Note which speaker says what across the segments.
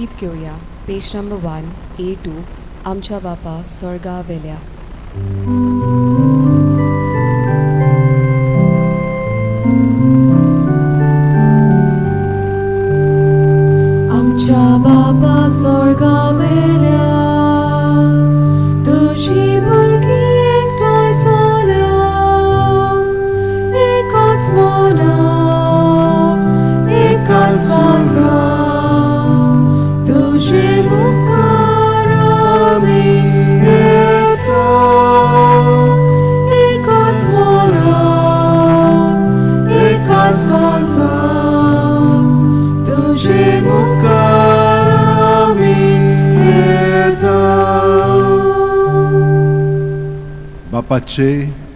Speaker 1: गीत घेऊया. Page number 1 A2 आमच्या बापा स्वर्गा वेल्या. आमच्या बापा स्वर्गा वेल्या तुझी भुरगी एकठांय जाल्या एकाच मना एकाच वाजा तुझे मुखार आमी येता एकाच मना एकाच वाजा तुझे मुखार आमी येता.
Speaker 2: बापाचे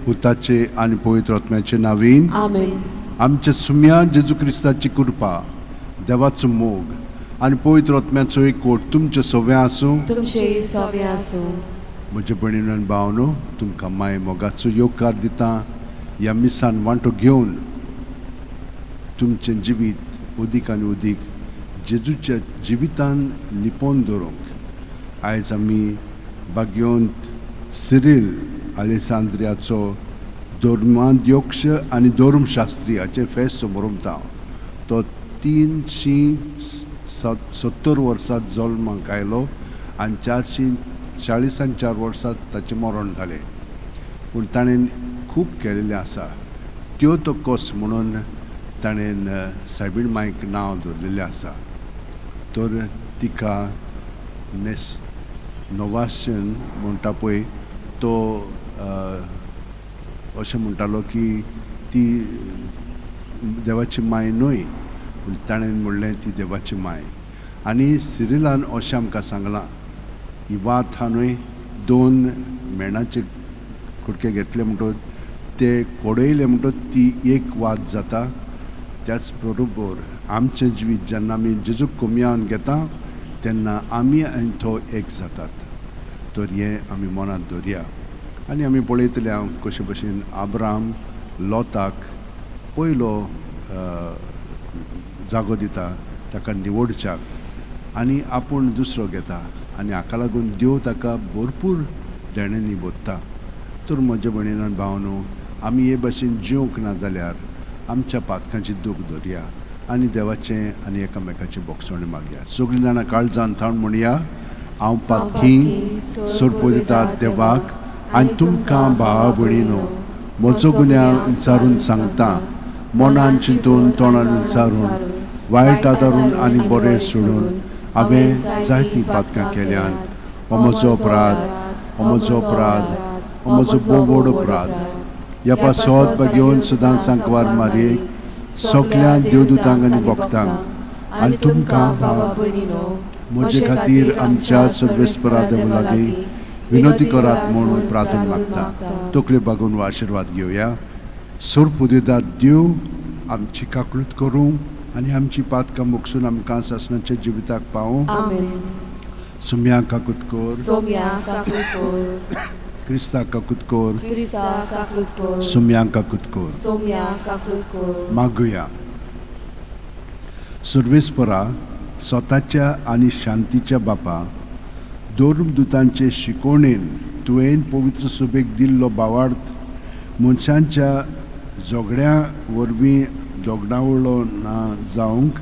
Speaker 2: पुताचे आणि पवित्र आत्म्याचे नावीन
Speaker 1: आमेन.
Speaker 2: आमच्या सुम्या जेजू क्रिस्ताची कृपा देवाचो मोग आणि पवित्र आत्म्याचो एकवट तुमचे सव्या आसूं.
Speaker 1: तुमचे सव्य आसूं.
Speaker 2: म्हजे भयणीनो आनी भावनो तुमकां माय मोगाचो योगकार दिता. ह्या मिसान वांटो घेवन तुमचें जिवीत उदीक आनी उदीक जेजूच्या जिवितान लिपोवन दवरूंक आयज आमी बागयोंत सिरील आलेसांद्रियाचो धर्माध्यक्ष आनी धर्मशास्त्री हाचे फेस्त समोरुंता. तो 370 वर्सां जल्माक आयलो आनी 444 वर्सां ताचें मरण जालें. पूण ताणें खूब केलेलें आसा. त्यो तो कोस म्हणून ताणें सायबीण मांयक नांव दवरलेलें आसा. तर तिका नोवाशन म्हणटा पळय तो अशें म्हणटालो की ती देवाची माय न्हय पूण ताणें म्हणलें ती देवाची माय. आनी सिरिलान अशें आमकां सांगलां ही वात हा न्हय 2 मेणाचे कुडके घेतले म्हणटच ते कोडयले म्हणटच ती एक वात जाता. त्याच बरोबर आमचें जिवीत जेन्ना आमी जेजूक कोमयान घेता तेन्ना आमी आनी तो एक जातात. तर हें आमी मनांत दवरया. आनी आमी पळयतले हांव कशे भशेन आब्राम लोताक पयलो जागो दिता ताका निवडच्याक आनी आपूण दुसरो घेता आनी हाका लागून देव ताका भरपूर देणें निभोत्ता. तर म्हज्या भयणीन भावनो आमी हे भाशेन जिवंक ना जाल्यार आमच्या पातकांची दूख दवरया आनी देवाचें आनी एकामेकाचें बोगसवणें मागया. सगळीं जाणां काळजान थावन म्हणया हांव पातकी सोडपयता देवाक आनी तुमकां भावा भयणीनो म्हजो गुन्यांव विचारून सांगता. मनान चिंतून तोंडान विचारून वायट आदारून आनी बरें सोडून हांवें जायतीं पातकां केल्यांत. हो म्हजो अपराध हो म्हजो अपराध हो म्हजो बोव व्हड अपराध. ह्या पासत घेवन सदां सांकवार मारयेक सगळ्या देवदूतांक आनी भक्तांक आनी तुमकां भावा
Speaker 1: भयणीनो
Speaker 2: म्हजे खातीर आमच्या सर्वेस्परा देवा लागीं विनोदी करात म्हणून प्रार्थना मागता. तकले बागून हो आशिर्वाद घेवया. सोरपुदिता देव आमची काकूट करूं आनी आमची पातकां मोगसून आमकां सासणाच्या जिविताक पावूं. सुम्या काकूट कर क्रिस्ता काकूट कर सुम्या काकूट कर. मागुया. सर्वेस्परा स्वताच्या आनी शांतीच्या बापा धर्मदूतांचे शिकवणेन तुवें पवित्र सभेक दिल्लो भावार्थ मनशांच्या झगड्या वरवीं दोगडावळो ना जावंक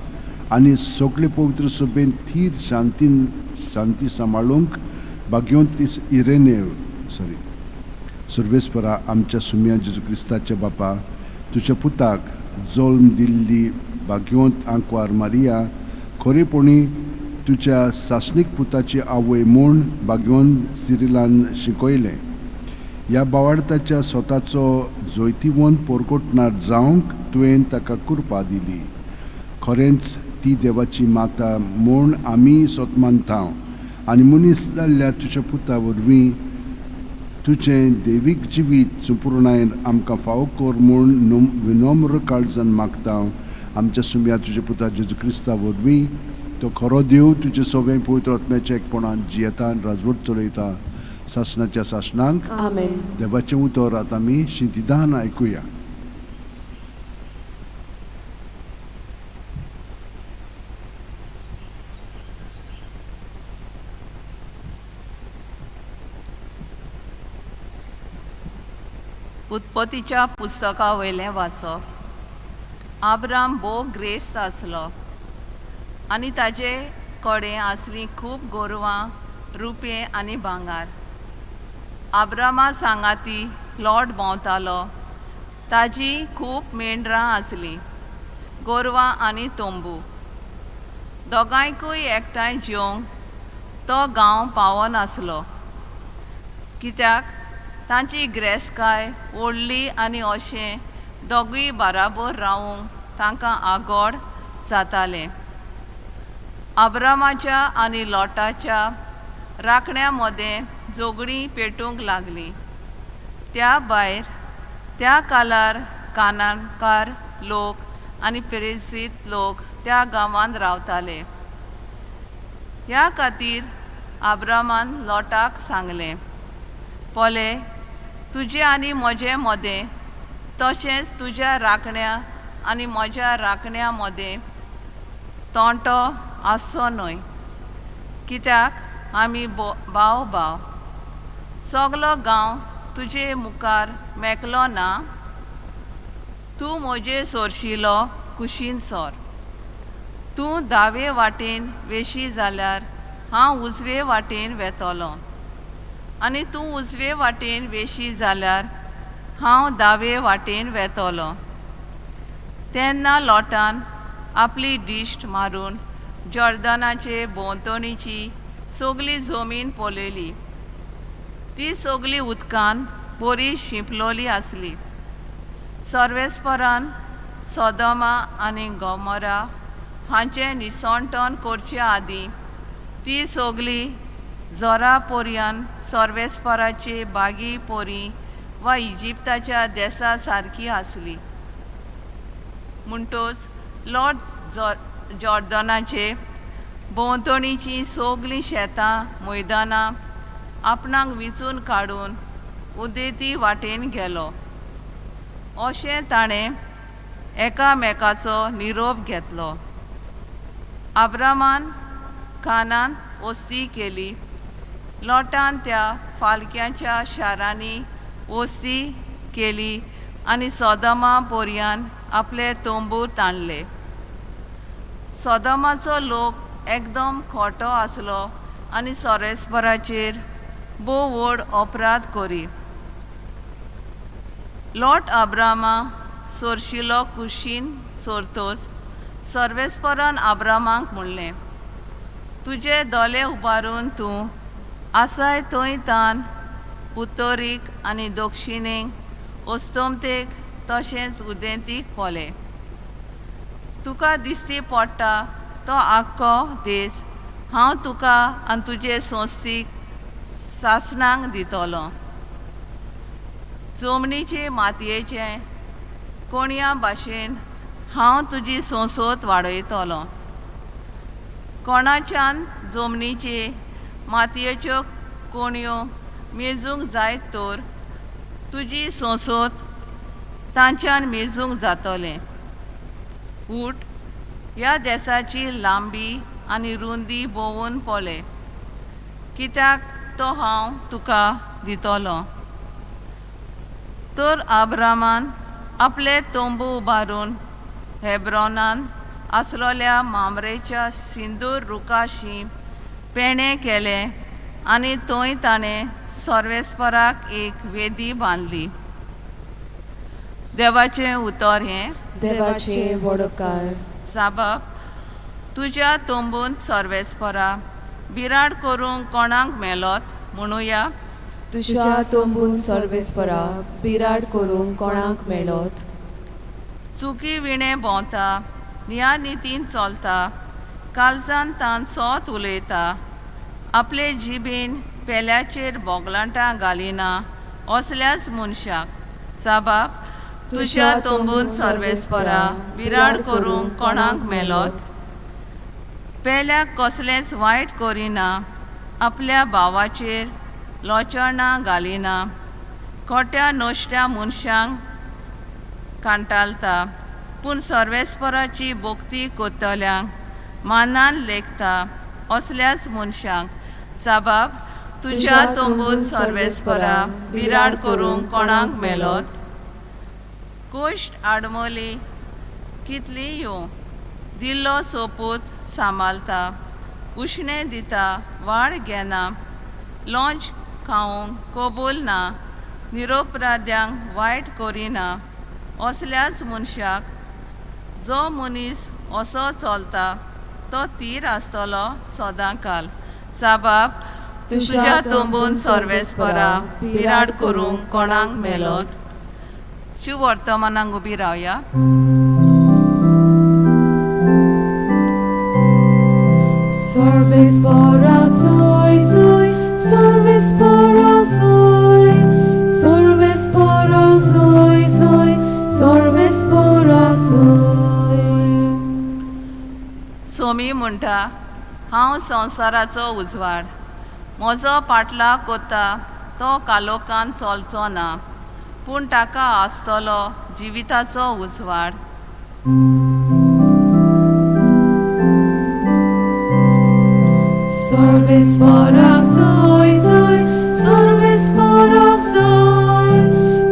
Speaker 2: आनी सगळे पवित्र सभेन थीर शांती सांबाळूंक बागयोंत सर्वेस्परा आमच्या सुम्या जेजू क्रिस्ताच्या बापा तुज्या पुताक जल्म दिल्ली बागयोंत आंकवार मारिया खरेपणी तुज्या सासणीक पुताची आवय म्हूण बागयोंत सिरिलान शिकयलें. ह्या भावार्थाच्या स्वताचो जैतिवंत पोरकोटणार जावंक तुवें ताका कृपा दिली. खरेंच ती देवाची माता म्हूण आमी स्वत मानता आनी मनीस जाल्ल्या तुज्या पुता वरवीं तुजें देवीक जिवीत संपूर्णायेन आमकां फावो कर म्हूण विनम्र काळजान मागता. आमच्या सुम्या तुज्या पुता जेजू क्रिस्ता वरवीं तो खरो देव तुजे सगळे पवित्र आत्म्याच्या एकपणान जियेता आनी राजवट चलयता सासणाच्या सासणांक.
Speaker 1: आमेन.
Speaker 2: देवाचें उतर आतां आमी शिंतिदान आयकुया.
Speaker 3: उत्पत्तीच्या पुस्तका वयलें वाचप. आब्राम भोव ग्रेस्त आसलो आनी ताचे कडेन आसलीं खूब गोरवां, रुपें आनी भांगार. आब्रामा सांगाती लॉट भोंवतालो. ताजी खूब मेंढरां आसलीं, गोरवां आनी तोंबू. दोगांयकूय एकठांय जेवंक तो गांव पावनासलो, कित्याक तांची गिरेस्तकाय व्हडली आनी अशें दोगूय बाराबर रावूंक तांकां आगोड जातालें. आब्रामाच्या आनी लॉटाच्या राखण्यां मदें झगडीं पेटूंक लागलीं. त्या भायर त्या काळार कानानकार लोक आनी पेरिसीत लोक त्या गांवांत रावताले. ह्या खातीर आब्रामान लॉटाक सांगलें, पोले, तुजे आनी म्हजे मदें, तशेंच तुज्या राखण्या आनी म्हज्या राखण्या मदें तोंटो आसचो न्हय, कित्याक आमी भाव भाव. सगलो गांव तुजे मुखार मेकलो ना. तूं म्हजे सोरशिलो कुशीन सोर. तूं दावे वाटेन वेशी जाल्यार हांव उजवे वाटेन वेतोलों, आनी तूं उजवे वाटेन वेशी जाल्यार हांव दावे वाटेन वेतोलों. तेन्ना लॉटान आपली दिश्ट मारून जॉर्दानाचे भोंवतणीची सगली जमीन पळयली. ती सगली उदकान बरी शिंपलोली आसली. सर्वेस्परान सोदोमा आनी गोमोरा हांचें निसणटण करचे आदीं ती सगली जोरा पोरयान सर्वेस्पराचे बागी पोरी वा इजिप्ताच्या देसा सारकी आसली. म्हणटच लॉट जॉर्दानाचे भोंवतणीची सगलीं शेतां मैदानां आपणाक विचून काडून उदेती वाटेन गेलो. अशें ताणें एकामेकाचो निरोप घेतलो. आब्रामान कानान वस्ती केली. लॉटान त्या फालक्याच्या शारांनी वस्ती केली आनी सोदोमा पोरयान आपले तोंबू ताणले. सोदोमाचो लोक एकदम खोटो आसलो आनी सर्वेस्पराचेर भोव व्हड अपराध करी. लॉट आब्रामा सोरशिलो कुशीन सोरतोच सर्वेस्परान आब्रामाक म्हणलें, तुजे दोले उबारून तूं आसाय थंय तान उत्तरेक आनी दक्षिणेक, अस्तंतेक तशेंच उदेंतीक पोले. तुका दिसती पडटा तो आख्खो देस हांव तुका आनी तुजे संस्थीक सासणांक दितलो. जमनीचे मातयेचे कोणया भाशेन हांव तुजी संसोत वाडयतलो. कोणाच्यान जमनीचे मातयेच्यो कोणयो मेजूंक जायत तर तुजी संसोत तांच्यान मेजूंक जातलें. उठ, ह्या देसाची लांबी आनी रुंदी भोंवून पळय, कित्याक तो हांव तुका दितलो. तर आब्रामान आपले तोंबू उबारून हेब्रोनान आसलोल्या मामरेच्या सिंदूर रुखाशी पेणे केले आनी थंय ताणें सर्वेस्पराक एक वेदी बांदली. देवाचें उतर हें.
Speaker 1: देवाचे वडोपकार.
Speaker 3: जाबाब, तुज्या तोंबून सर्वेस्परा बिराड करूंक कोणाक मेलोत म्हणुया.
Speaker 1: तुज्या तोंबून सर्वेस्परा बिराड करूंक कोणाक मेळत.
Speaker 3: चुकी विणे भोंवता, न्या नितीन चलता, काळजान तान सोत उलयता, आपले जिबेन पेल्याचेर बोगलांटां घालिना असल्याच मनशाक. जाबाब, तुज्या तोंबून सर्वेस्परा बिराड करूंक कोणाक मेळत. पेल्याक कसलेंच वायट करिना, आपल्या भावाचेर लोचर्णां घालिना, खोट्या नश्ट्या मनशांक कांटाळता, पूण सर्वेस्पराची भक्ती कोत्तल्यांक मानान लेखता असल्याच मनशांक. जाबाब, तुज्या तोंबून सर्वेस्परा बिराड करूंक कोणाक मेळत. गोश्ट आडमोली कितली येवं दिल्लो सोपूत सांबाळता उश्णें दिता वाड घेना लॉंच खावंक कबूल ना निरोपराध्यांक वायट करिना असल्याच मनशाक जो मनीस असो चलता तो तीर आसतलो सदांकाल साबाब तुज्या तोंबून सर्वेस्परा पिराड करूंक कोणाक मेलोत शुभ वर्तमानांक उबी रावया
Speaker 1: Sorbespora soy, soy, sorbespora soy, sorbespora soy, soy, sorbespora soy.
Speaker 3: Somi म्हणटा हांव संवसाराचो उजवाड म्हजो पाटला कोता तो कालोखान चलचो ना पूण ताका आसतलो जिविताचो उजवाड
Speaker 1: Sorbespora soy, soy, sorbespora soy,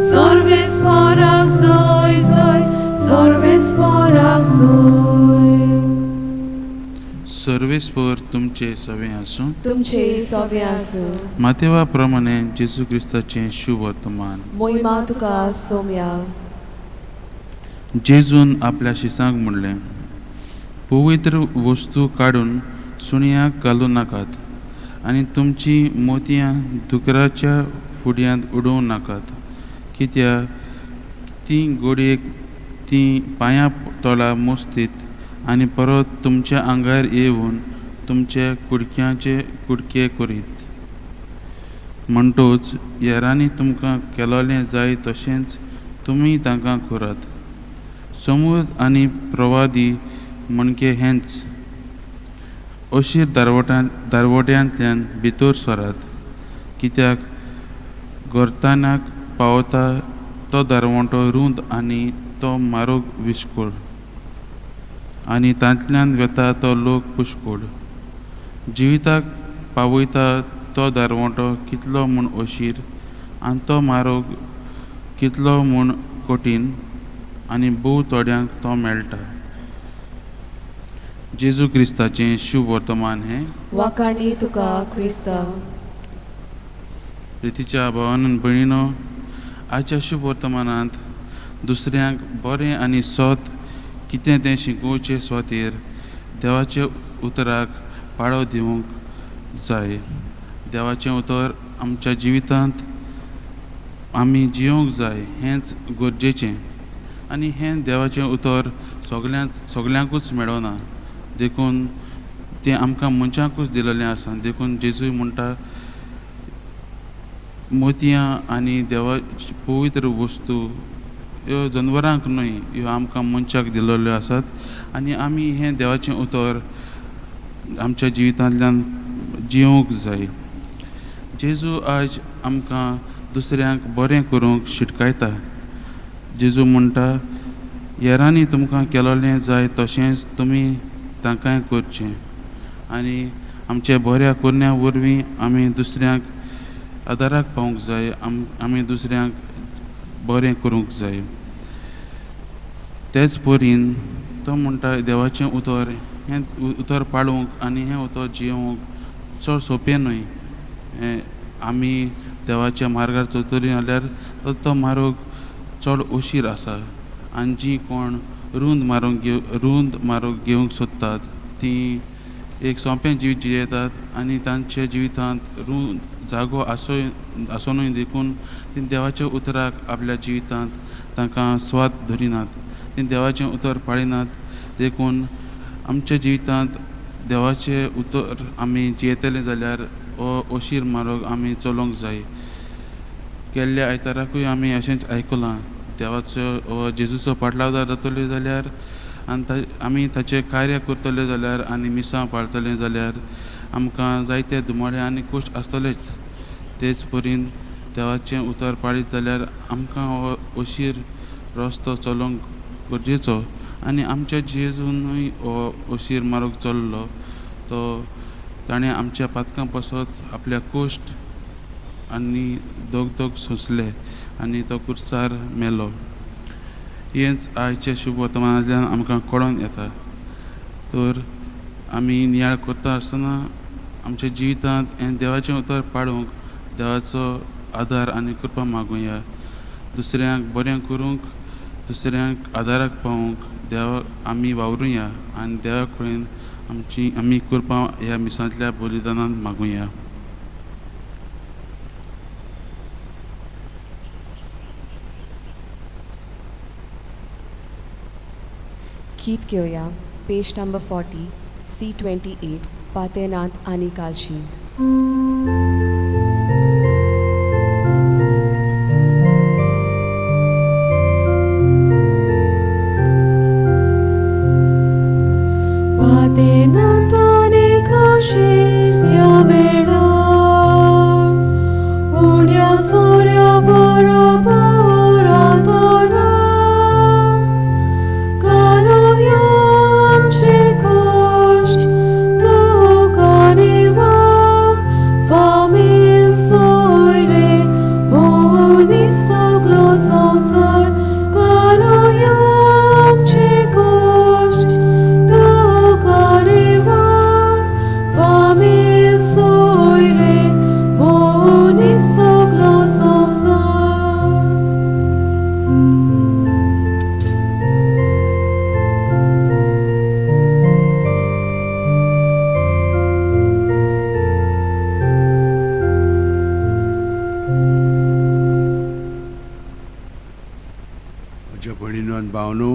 Speaker 1: sorbespora soy, soy, sorbespora soy.
Speaker 4: सर्वेस्पर तुमचे सवे आसूं
Speaker 1: तुमचे सवे आसूं
Speaker 4: मातेवा प्रमाणे जेजू क्रिस्ताचें शुभ वर्तमान
Speaker 1: मोहिमा तुका सोम्या
Speaker 4: जेजून आपल्या शिसांक म्हणलें पवित्र वस्तू काडून सुणयाक घालूं नाकात आनी तुमची मोतयां दुकराच्या फुड्यांत उडोवं नाकात कित्याक ती गोडयेक ती पांयां तोळा मोस्तीत आनी परत तुमच्या आंगार येवन तुमच्या कुडके करीत म्हणटोच येरांनी तुमकां केलोलें जाय तशेंच तुमी तांकां करात समूद आनी प्रवादी म्हणके हेंच अशीर दारवट्यांतल्यान भितर सरात कित्याक गोरतानाक पावता तो दारवटो रुंद आनी तो मारोग विस्कोळ आनी तांतल्यान वेता तो लोक पुश्कोळ जिविताक पावयता तो दारवटो कितलो म्हूण अशीर आनी तो मारोग कितलो म्हूण कठीण आनी भोव थोड्यांक तो मेळटा जेजू क्रिस्ताचें शुभ वर्तमान हें
Speaker 1: वाकाणी तुका क्रिस्ता
Speaker 4: रितीच्या भावान भयणीनो आजच्या शुभ वर्तमानांत दुसऱ्यांक बरें आनी सोत कितें तें शिकोवचे स्वातेर देवाचे उतराक पाळो दिवंक जाय देवाचें उतर आमच्या जिवितांत आमी जियोंक जाय हेंच गरजेचें आनी हें देवाचें उतर सगल्यांकूच मेळना देखून तें आमकां मनशांकूच दिलेलें आसा देखून जेजूय म्हणटा मोतयां आनी देवा पवित्र वस्तू ह्यो जनवरांक न्हय ह्यो आमकां मनशाक दिलेल्यो आसात आनी आमी हें देवाचें उतर आमच्या जिवितांतल्यान जियोंक जाय जेजू आज आमकां दुसऱ्यांक बरें करूंक शिटकायता जेजू म्हणटा येरांनी तुमकां केलोलें जाय तशेंच तुमी तांकांय करचें आनी आमच्या बऱ्या करण्या वरवीं आमी दुसऱ्यांक आदाराक पावूंक जाय आमी दुसऱ्यांक बरें करूंक जाय तेच परीन तो म्हणटा देवाचें उतर हें उतर पाळूंक आनी हें उतर जियोंक चड सोंपें न्हय आमी देवाच्या मार्गार चलतलीं जाल्यार तो मार्ग चड उशीर आसा आनी जीं कोण रुंद मार्ग घेवंक सोदतात तीं एक सोंपें जिवीत जियेतात आनी तांच्या जिवितांत रुंद जागो आसोनूय देखून तीं देवाच्या उतराक आपल्या जिवितांत तांकां स्वाद धरिनात तीं देवाचें उतर पाळिनात देखून आमच्या जिवितांत देवाचें उतर आमी जियेतले जाल्यार हो उशीर मार्ग आमी चलोवंक जाय गेल्ल्या आयताराकूय आमी अशेंच आयकलां देवाचो जेजूचो पाटलाव जातले जाल्यार आनी आमी ताचें कार्य करतले जाल्यार आनी मिसां पाळटले जाल्यार आमकां जायते दुमाडे आनी कश्ट आसतलेच तेच परीन देवाचें उतर पाळीत जाल्यार आमकां हो उशीर रस्तो चलोवंक गरजेचो आनी आमच्या जेजूनय हो उशीर मार्ग चल्लो तो ताणें आमच्या पातकां पासत आपल्या कश्ट आनी दोग सोंसले आनी तो कुर्सार मेलो हेंच आयचे शुभ वर्तमानांतल्यान आमकां कळोन येता. तर आमी नियाळ करता आसतना आमच्या जिवितांत हें देवाचें उतर पाळूंक देवाचो आदार आनी कृपा मागुया. दुसऱ्यांक बरें करूंक, दुसऱ्यांक आदाराक पावूंक देवाक आमी वावरुया आनी देवा कडेन आमी कृपा ह्या मिसांतल्या बलिदानांत मागुया.
Speaker 1: गीत घेवया पेज नंबर 40 C28 पातेनांत आनी कालशींत.
Speaker 5: पातेनांत आनी कालशींत ह्या वेळार उण्या सोऱ्या बरोबर आदरा घालुया आमचे कश्ट तुका निवार फामील सोयरे मोनी सगलो संवसार घालुया आमचे कश्ट तुका निवार फामील सोयरे मोनी सगलो संवसार.
Speaker 2: म्हज्या भयणीनो आनी भावनो,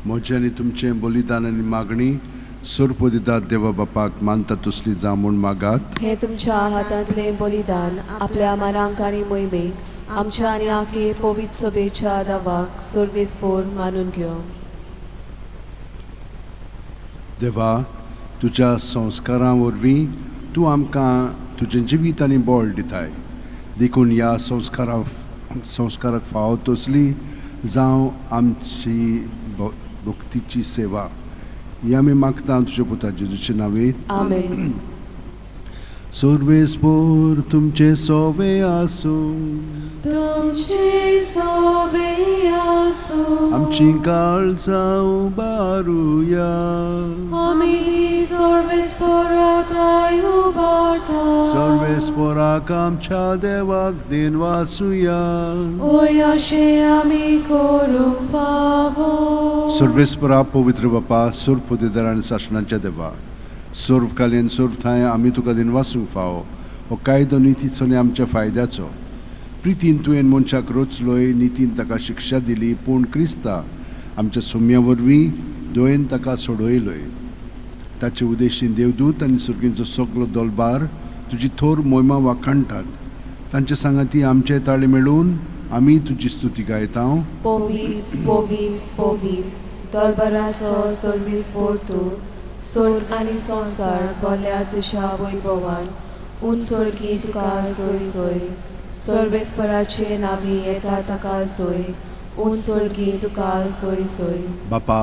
Speaker 2: म्हजें आनी तुमचें बलिदान आनी मागणी सुरप दितात देवा बापाक मानता तसली जावं म्हूण मागात.
Speaker 1: हे तुमच्या हातांतलें बलिदान आपल्या मनांक आनी मोहिमेक आमच्या आनी आखे पवित्र सभेच्या दावाक सर्वेस्पोर मानून घेवं.
Speaker 2: देवा, तुज्या संस्कारां वरवीं तूं आमकां तुजें जिवीत आनी बळ दिताय. देखून ह्या संस्काराक फावो तसली जावं आमची भक्तीची सेवा ही आमी मागता तुज्या पुता जेजूचे नांवें.
Speaker 1: आमेन.
Speaker 2: सर्वेस्पोर तुमचे सोवे आसूं,
Speaker 5: तुमचे सोबे आसूं
Speaker 2: आमची काळजां उबारुया.
Speaker 5: आमी सर्वेस्पराताय उबारता
Speaker 2: सर्वेस्पोराक आमच्या देवाक दिन वासुया.
Speaker 5: ओय अशें आमी करूंक फावो.
Speaker 2: सर्वेस्परा पवित्र बापा, सुर पुदेदार आनी शासनाच्या देवा, सुर्व कालीन सुर्व थंय आमी तुका दिन वासूंक फावो. हो कायदो नितीचो आनी आमच्या फायद्याचो. प्रितीन तुवें मनशाक रचलोय, नितीन ताका शिक्षा दिली, पूण क्रिस्ता आमच्या सोम्या वरवीं दोयेन ताका सोडयलोय. ताचे उद्देशीन देवदूत आनी सुर्गींचो सगलो दलबार तुजी थोर मोहिमा वाखणटात. तांचे सांगाती आमचे ताळे मेळून आमी तुजी स्तुती गायता.
Speaker 1: पवित पवित पवित दलबराचो सर्वेस्पोर तूं, स्वर्ग आनी संवसार भरल्या तुज्या वैभवान उंचोळगी तुका सोय सोय. सर्वेस्पराचे नांवी येता ताका सोय, उंचोळगी तुका सोय सोय.
Speaker 2: बापा,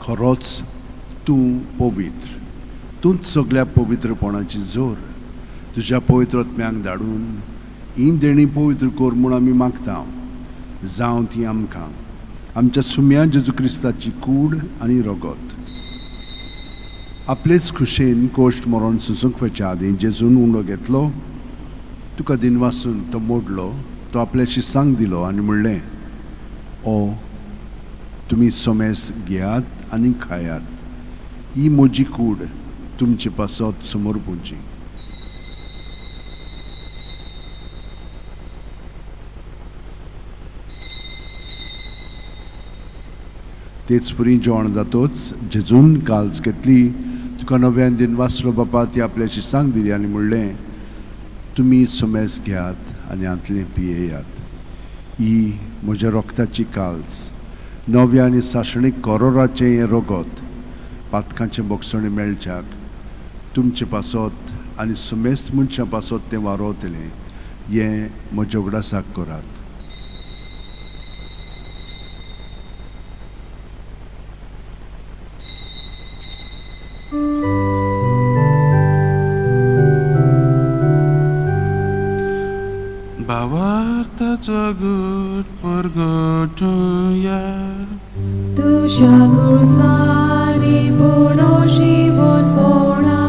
Speaker 2: खरोच तूं पवित्र. तूंच सगळ्या पवित्रपणाची जोर. तुज्या पवित्र आत्म्यांक धाडून ही देणी पवित्र कर म्हूण आमी मागता. जावं ती आमकां आमच्या सुम्या जेजू क्रिस्ताची कूड आनी रगत. आपलेच खुशेन कोश्ट मरण सुसूंक वच्या आदीं जेजून उंडो घेतलो, तुका दिन वासून तो मोडलो, तो आपल्या शिसांक दिलो आनी म्हणलें, ओ तुमी सोमेस घेयात आनी खायात. ही म्हजी कूड, तुमचे पासत समोर पुंजी. तेच परी जेवण जातोच जेजून काल्स घेतली, तुका नव्यान दिन वासलो बापा ती आपल्या शिसांक दिली आनी म्हणलें, तुमी सोमेस घेयात आनी हातलें पियेयात. ही म्हज्या रोगताची काल्स, नव्या आनी सासणीक करोराचें हें रगत पातकांचे बोगसणे मेळच्याक तुमचे पासत आनी सुमेस्त मनशां पासत तें वारोवतलें. हें म्हज्या उगडासाक करात.
Speaker 4: भावार्थाचो घोट परगटूया
Speaker 5: तुझ्या गुरसानी पुनो जीवन पोळा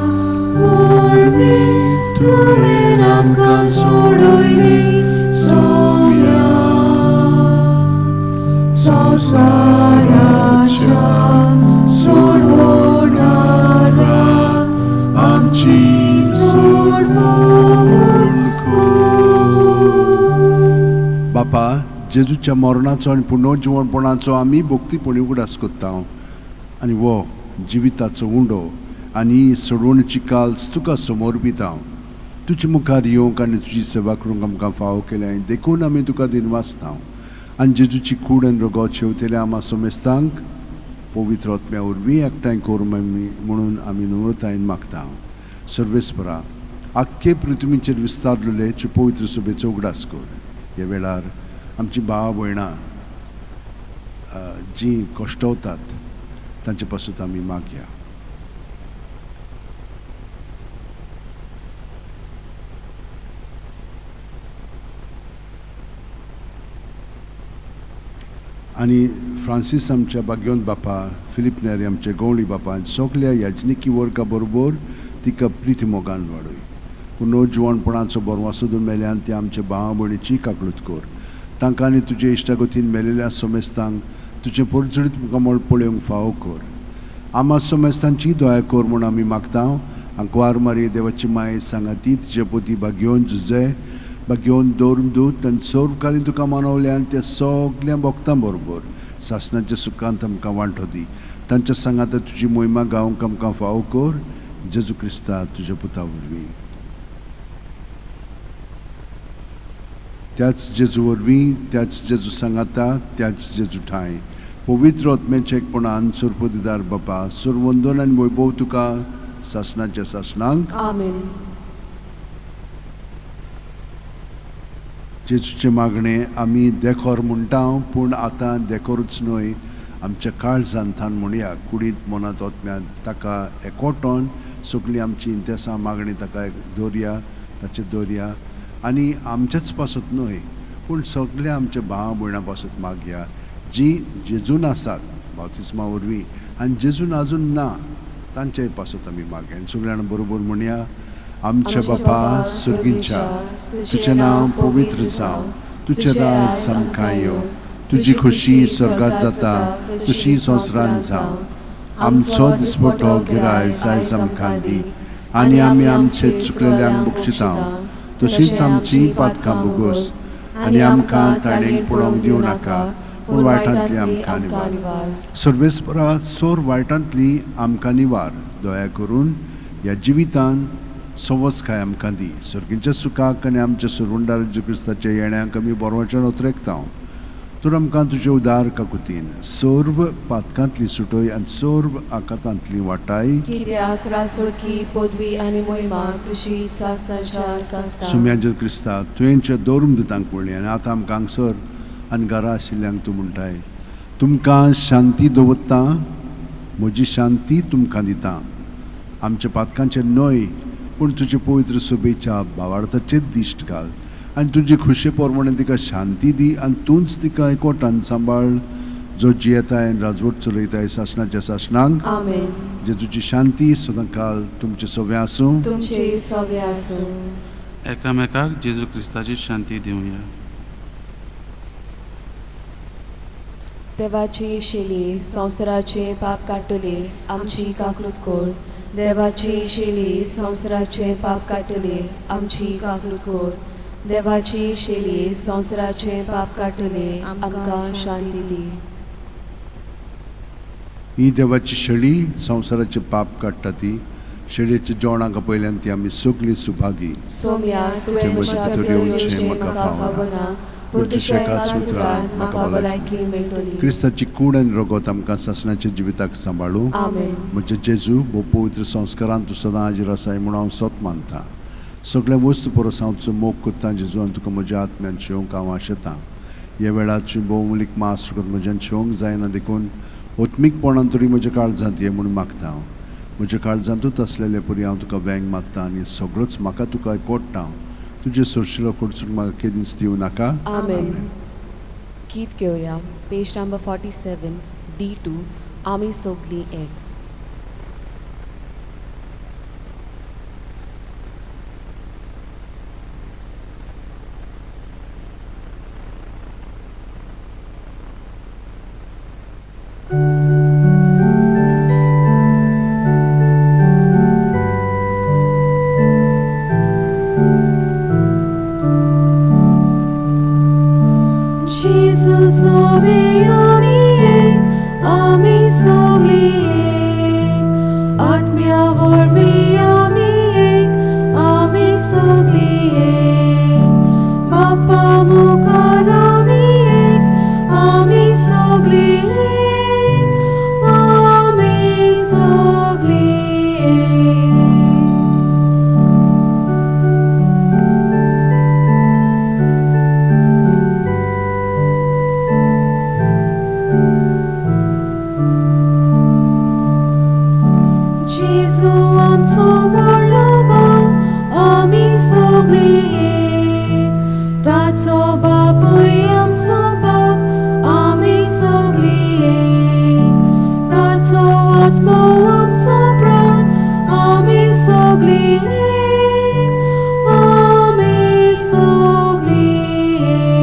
Speaker 5: वरवी तुवें आमकां सोडयली सोम्या संवसाराच्या सोडवणारा आमची सोडवण
Speaker 2: बापा जेजूच्या मरणाचो आनी पुनर्जीवनपणाचो आमी भोक्तीपणी उगडास कोत्ता आनी वो जिविताचो उंडो आनी सोडवणीची काल्स तुका समोर बिता तुजे मुखार येवंक आनी तुजी सेवा करूंक आमकां फावो केल्या देखून आमी तुका दिनवासता आनी जेजूची कूड आनी रगत शेवतेल्या आमा सोमेस्तांक पवित्र आत्म्या वरवीं एकठांय करूं म्हणून आमी नम्रतायेन मागता सर्वेस्परा आख्खे पृथ्वीचेर विस्तारलेले पवित्र सभेचो उगडास कर ह्या वेळार आमची भाव भयणां जीं कश्टवतात तांचे पासून आमी मागया आनी फ्रांसीस आमच्या भाग्यवंत बापा फिलिप नेरी आमचे गवळी बापा आनी सगल्या याजनिकी वर्गा बरोबर तिका प्रिती मोगान वाडय पुनर्जीवनपणाचो बरवासो दोन मेल्यान ते आमच्या भावा भयणीची काकळूत कर तांकां आनी तुजे इश्टागतीन मेलेल्या सोमेस्तांक तुजें परजळीत कमळ पळोवंक फावो कर आमा सोमेस्तांची दया कर म्हूण आमी मागता आंकवार मारी देवाची माय सांगाती तिजे पोती भाग्योन जुजे भाग्योन दौरून दूत आनी सर्वकालीन तुका मानवल्यान त्या सगळ्या भक्तां बरोबर सासणाच्या सुखांत आमकां वांटो दी तांच्या सांगात तुजी मोहिमा गावंक आमकां फावो कर जेजू क्रिस्ता तुज्या पुता वरवीं त्याच जेजू वरवीं त्याच जेजू सांगाता त्याच जेजू ठाय पवित्र आत्म्याचे एकपणान सुरपदीदार बापा सुरवंदन आनी वैभव तुका सासणाच्या सासणांक
Speaker 1: आमेन.
Speaker 2: जेजूचे मागणे आमी देखोर म्हणटा पूण आतां देखोरूच न्हय आमच्या काळजांतान म्हणया कुडीत मनांत आत्म्यात ताका एकवटोन सगळीं आमची इंतेसां मागणी ताका दवरया ताचे दवरया आनी आमचेच पासत न्हय पूण सगळ्या आमच्या भाव भयणां पासत मागया जी जेजून आसात बावतिस्मा वरवीं आनी जेजून आजून ना तांचेय पासत आमी मागया आनी सगळ्यां बरोबर म्हणया आमच्या बापा सुर्गींच्या तुजें नांव पवित्र जावं तुजें राज सामका येवं तुजी खुशी स्वर्गांत जाता तशी संवसारांत जावं आमचो दिसपटो गिराय जायज आमकां दी आनी आमी आमचे चुकलेल्यांक बक्षिता तशीच आमची पातकां बोगोस आनी आमकां ताणेंक पडोवंक दिवं नाका पूण वायटांतली आमकां निवार सर्वेस्परा सोर वायटांतली आमकां निवार दया करून ह्या जिवितान संवस्काय आमकां दी सर्गींच्या सुखाक आनी आमच्या सुरवंडार जेजू क्रिस्ताच्या येण्याक आमी बरोवचें उतरेकता तर आमकां तुजे उदार काकुतीन सर्व पातकांतली सुटय आनी सर्व आकांतांतली वाटाय
Speaker 1: कित्याक रासोळकी पदवी आनी मोहिमा तुजी सासणाच्या सासता
Speaker 2: सुम्या जेजू क्रिस्ता तुवेंच्या दौरून दितांक पडली आनी आतां आमकां हांगसर आनी घरा आशिल्ल्यांक तूं म्हणटाय तुमकां शांती दवरता म्हजी शांती तुमकां दिता आमच्या पातकांचे न्हय पूण तुजे पवित्र सभेच्या भावार्थाचेच दिश्ट घाल आनी तुजी खुशे पोरमणे तिका शांती दी आनी तूंच तिका एकवटान सांबाळ जो जियेताय आनी राजवट चलयताय सासणाच्या सासणांक
Speaker 1: आमेन.
Speaker 2: जेजूची शांती सदांकाल तुमचे सव्या आसूं
Speaker 1: तुमचे सवे आसूं
Speaker 4: एकामेकाक जेजू क्रिस्ताची शांती दिवया
Speaker 1: देवाची शेली संवसाराचे पाप काडटली आमची काकलूत कोर देवाची शेली संवसाराचे पाप काडटली आमची काकलूत कोर देवाची शेली संवसाराचे पाप काडटली आमकां शांती दी
Speaker 2: ही देवाची शेळी संवसाराचे पाप काडटा ती शेळयेच्या जेवणाक पयल्यान ती आमी सगळीं सुभागी
Speaker 1: सोम्या तुवें म्हज्या येवचें म्हाका फावना पूण तुज्या एकाच उतरान म्हाका भलायकी मेळटली
Speaker 2: क्रिस्ताची कूड आनी रगत आमकां सासणाच्या जिविताक सांबाळूं
Speaker 1: आमेन.
Speaker 2: म्हजे जेजू भोव पवित्र संस्कारांत तूं सदां हाजीर आसाय म्हूण हांव सोत मानतां सगळ्या वस्तू परस हांव तुजो मोग कोत्तां जेजू आनी तुका म्हज्या आत्म्यान शेवंक हांव आशेतां ह्या वेळार तुजी भोवमुलीक मास रगत म्हज्यान शेवंक जायना देखून ओत्मीकपणान तरी म्हज्या काळजांत ये म्हूण मागता हांव म्हज्या काळजांतूच आसलेले परी हांव तुका व्यंग मागतां आनी सगळोच म्हाका तुका एकवटता तुजे सोरशिलो कडसून म्हाका केदींच दिवं नाका.
Speaker 1: Amen. गीत घेवया पेज नंबर 47 D2 आमी सोगलीं एक.
Speaker 5: Jesus, ami sogli ek, atmya vorvi ami sogli ek, Bappa mukar ami sogli ek, ami sogli ek. Jesu amco morlobo, ami sogli ek, Tatso babuy amco bab, ami sogli ek, Tatso atmo amco brat, ami sogli ek, ami sogli ek.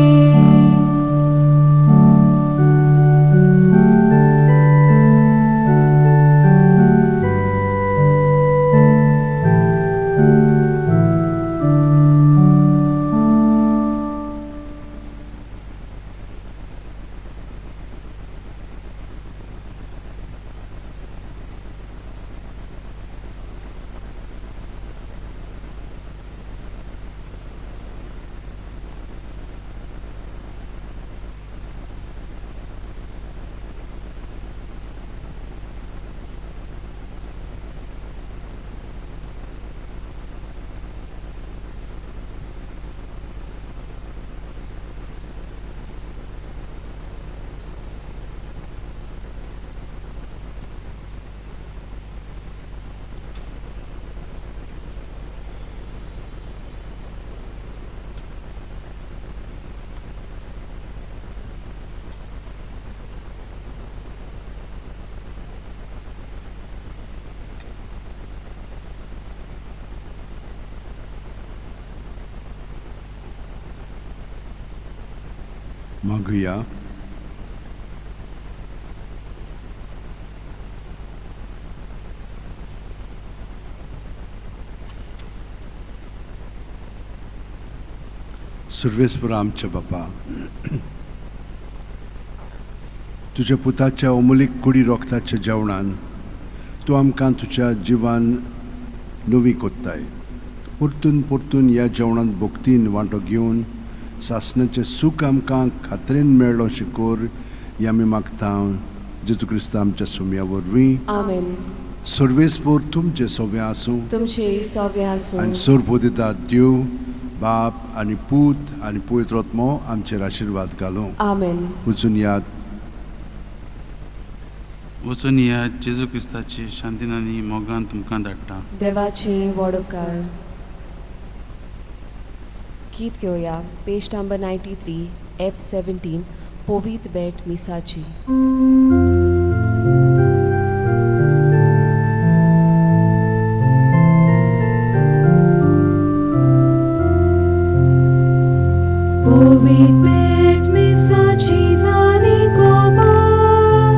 Speaker 2: मागुया. सर्वेस्पर आमचे बापा, तुज्या पुताच्या अमोलीक कुडी रोखताच्या जेवणान तूं आमकां तुज्या जिवान नवी कोत्ताय. परतून परतून ह्या जेवणांत भोक्तीन वांटो घेवन सासणाचें सूख आमकां खात्रेन मेळ्ळो शिकोर हें आमी मागता जेजू क्रिस्त आमच्या सुमया वरवीं.
Speaker 1: Amen.
Speaker 2: सर्वेस्पर तुमचे सोबे आसूं
Speaker 1: तुमचे सोबे आसूं
Speaker 2: आनी सोर दिता देव बाप आनी पूत आनी पवित्र आत्मो आमचेर आशिर्वाद घालूं.
Speaker 1: Amen.
Speaker 4: वचून या जेजू क्रिस्ताची शांतीन आनी मोगान तुमकां धाडटा.
Speaker 1: देवाचे वडोवकार. गीत घेवया पेज नंबर 93 F17 पोवीत बेट मिसाची.
Speaker 5: Povit bet misaci zali gobar,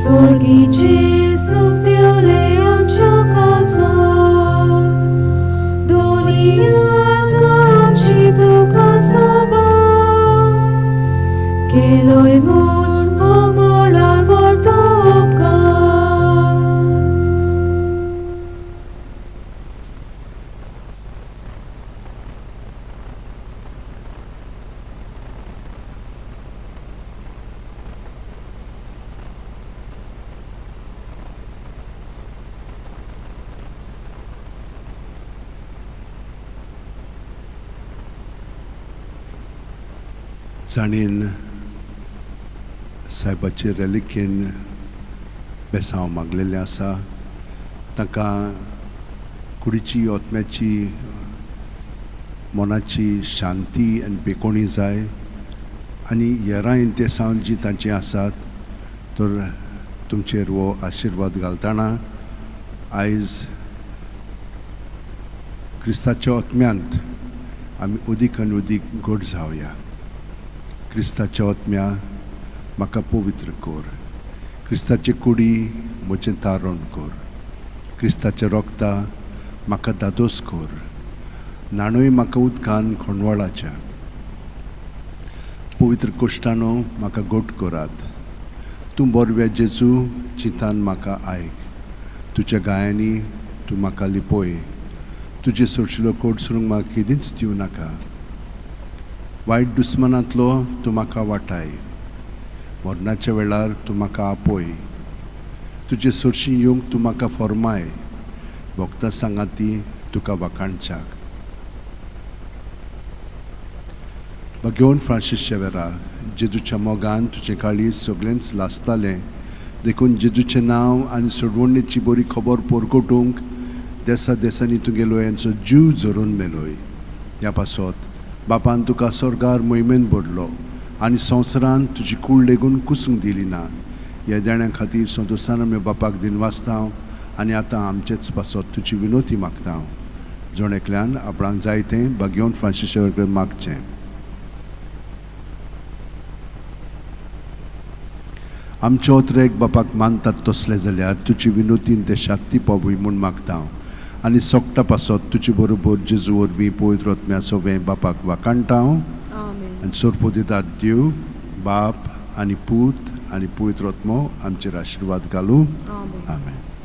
Speaker 5: sorgici subdiole amcia casa, dolian amci tu kasabar, keloi mun homolar vorto upkar.
Speaker 2: जाणीन साहेबाचे रॅलिकेन बेसांव मागलेलें आसा. ताका कुडीची ओतम्याची मनाची शांती आनी बेकोणी जाय आनी हेरां इंतेसांव जी तांची आसात तर तुमचेर वो आशिर्वाद घालतना आयज क्रिस्ताच्या आत्म्यांत आमी उदीक आनी उदीक घोट जावया. क्रिस्ताच्या आत्म्या म्हाका पवित्र कोर. क्रिस्ताचे कुडी म्हजें तारण कोर. क्रिस्ताच्या रोगता म्हाका दादोस कोर. नाणूय म्हाका उदकान खणवळाच्या. पवित्र कोश्टानो म्हाका गोट कोरात. तूं बोरव्या जेजू चिंतान म्हाका आयक. तुज्या गायांनी तूं म्हाका लिपोय. तुजे सोडशिल्लो कोड सुरूंक म्हाका केदींच दिवं नाका. वायट दुस्मानांतलो तूं म्हाका वाटाय. मरणाच्या वेळार तूं म्हाका आपोय. तुजे सोडशीं येवंक तूं म्हाका फॉर्माय. भोगता सांगाती तुका वाखाणच्याक. घेवन फ्रांसीस शेवेरा जेजूच्या मोगान तुजें काळीज सगळेंच लासतालें देखून जेजूचें नांव आनी सोडवणेची बरी खबर परगटूंक देसा देसांनी तुगेलो यांचो जीव जोरून मेलोय. ह्या पासत बापान तुका स्वर्गार मोहिमेन भरलो आनी संवसारान तुजी कूड लेगून कुसूंक दिली ना. ह्या देण्या खातीर संतोशान आमी बापाक दिनवासता आनी आतां आमचेच पासत तुजी विनोती मागता. जोणेकल्यान आपणाक जाय तें घेवन फ्रांसीस शेवेराक मागचें. आमचे ओत्रेक बापाक मानतात तसले जाल्यार तुजी विनोतीन ते शांती पावूय म्हूण मागता आनी सोगटा पासत तुजे बरोबर जेजू वरवीं पवित्र आत्म्या सवें बापाक वाखाणटा आनी सोरपो दितात देव बाप आनी पूत आनी पवित्र आत्मो आमचेर आशिर्वाद घालूं. आमेन.